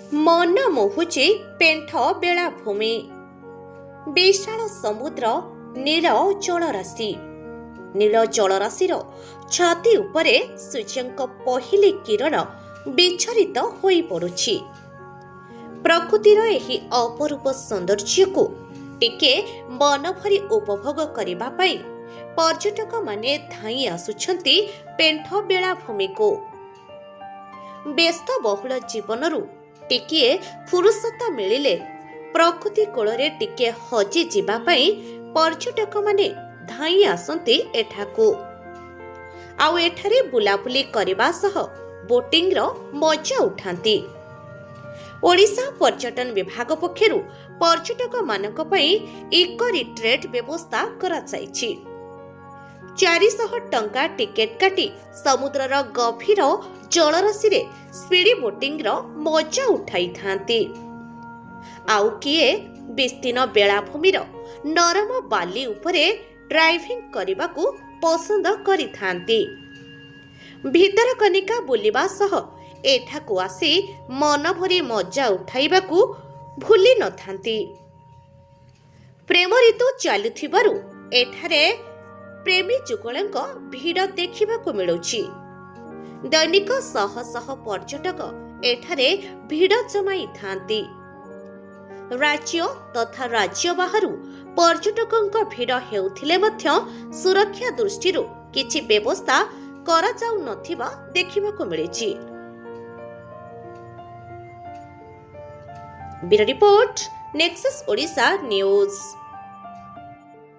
मन मोहुचे पेंठ बेलाभूमि विशाल समुद्र नील जलराशि नील जलराशि छाती उपरे सूर्यंक पहिले किरण विचरित होई पड़ुछि। प्रकृतिर एही अपरूप सौंदर्य को टिके मन भरी उपभोग करिबा पई पर्यटक माने धाई आसुछंती पेंठ बेलाभूमि को। व्यस्त बहुल जीवनरू टिके फुरुसत मिलिले प्रकृति कोଳରେ टिके हजि जिबा पई पर्यटक माने धाई आसंती एठाकू। आउ एठारे बुलाबुली करबा सह बोटिंग रो मजा उठांती। ओडिशा पर्यटन विभाग पक्षरु पर्यटक मानक पई इको रिट्रेट व्यवस्था करा जायछि। 400 टंका टिकेट काटी समुद्रर गभीर जलराशि रे स्पीड बोटिंग रो मजा उठाई थांती। आउ किए विस्तीर्ण बेलाभूमिर नरम बाली उपरे ड्राइविंग करबाकू पसंद करि थांती। भितरकनिका बुलिबा सह एठाकू आसी मन भरी मजा उठाइबाकू भूली न थांती। प्रेम ऋतु चालुथिबारु एठारे प्रेमी जुगलଙ୍କ ଭିଡ଼ ଦେଖିବାକୁ ମିଳୁଛି। दैनिक शह शह पर्यटक एठारे ଭିଡ଼ जमाई थांती। राज्य तथा राज्य बाहरु पर्यटकଙ୍କ ଭିଡ଼ हेउथिले मध्य सुरक्षा दृष्टिरु किछि व्यवस्था करा जाउ नथिबा देखिबाकू मिलिछि। Bureau report Nexus Odisha news.